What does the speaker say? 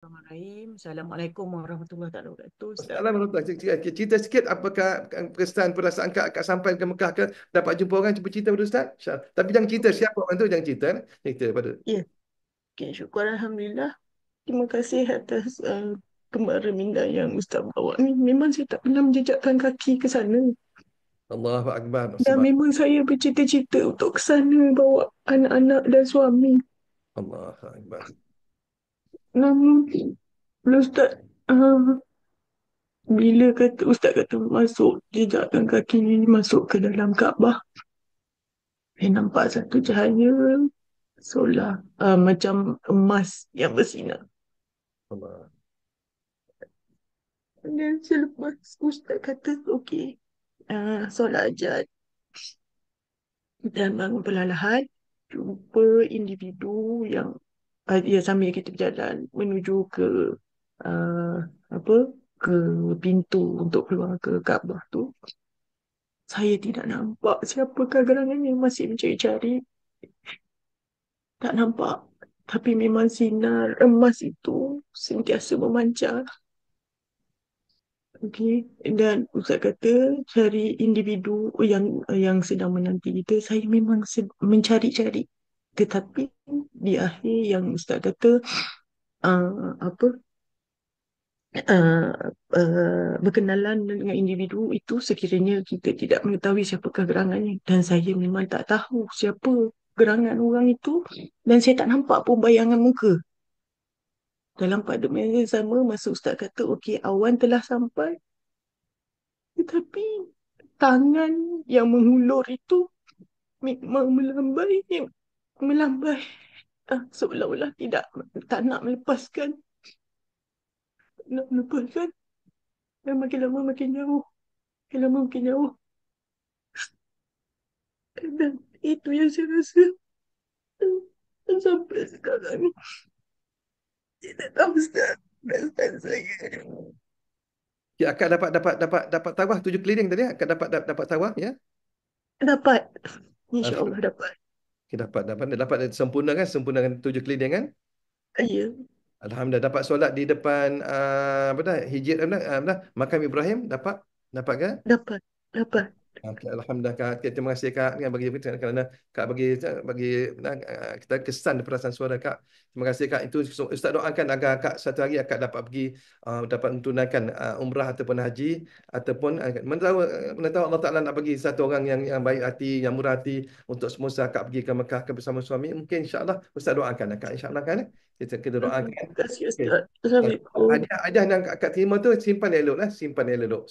Bismillahirrahmanirrahim. Assalamualaikum warahmatullahi wabarakatuh, Ustaz. Assalamualaikum. Cerita sikit apakah kesan perasaan Kak sampai ke Mekah ke dapat jumpa orang, cuba cerita pada Ustaz. Tapi jangan cerita Okey. siapa orang tu, jangan cerita. Cerita pada. Ya, okey, syukur Alhamdulillah. Terima kasih atas kembara minda yang Ustaz bawa ni. Memang saya tak pernah menjejakkan kaki ke sana. Allahu Akbar. Dan Sebab memang saya bercita-cita untuk ke sana bawa anak-anak dan suami. Allahu Akbar. Namun, bila Ustaz, bila kata Ustaz kata masuk, jejakkan kaki ni masuk ke dalam Kaabah, saya nampak satu cahaya solar, macam emas yang bersinar. Allah. Dan selepas Ustaz kata, okey, solat hajat dan bangun perlahan-lahan, jumpa individu yang ya, sambil kita berjalan menuju ke uh, apa ke pintu untuk keluar ke Kaabah tu, saya tidak nampak siapakah gerangan yang masih mencari-cari, tak nampak. Tapi memang sinar emas itu sentiasa memancar. Okey, dan Ustaz kata cari individu yang sedang menanti kita. Saya memang mencari-cari. Tetapi di akhir yang Ustaz kata apa uh, berkenalan dengan individu itu sekiranya kita tidak mengetahui siapakah gerangannya. Dan saya memang tak tahu siapa gerangan orang itu, dan saya tak nampak pun bayangan muka. Dalam pada masa yang sama, masa Ustaz kata okey, awan telah sampai, tetapi tangan yang menghulur itu memang melambai, melambai, seolah-olah tidak, tak nak melepaskan, nak melepaskan, dan makin lama makin jauh, makin lama makin jauh. Dan itu yang saya rasa, sampai sekarang ni tidak tahu Ustaz, perasaan saya. Ya, Kak dapat tawaf 7 keliling tadi. Kak dapat tawaf ya. Dapat, insya-Allah Alhamdulillah. dapat. Dapat sempurnakan, sempurnakan 7 keliling kan. Ya, Alhamdulillah dapat solat di depan apa dah hijr makam Ibrahim dapat ke? dapat, dapat. Okey, Alhamdulillah Kak. Okay, terima kasih Kak bagi kerana Kak bagi kita kesan perasaan suara Kak. Terima kasih Kak. Itu Ustaz doakan agar Kak satu hari Kak dapat pergi dapat menunaikan umrah ataupun haji ataupun mana tahu Allah Taala nak bagi satu orang yang baik hati, yang murah hati untuk semua Kak pergi ke Mekah ke bersama suami. Mungkin insya-Allah Ustaz doakan Kak, insya-Allah kan. Kita doakan. Terima kasih Okey. Ustaz. Assalamualaikum. Hadiah yang Kak terima tu simpan elok lah, simpan elok.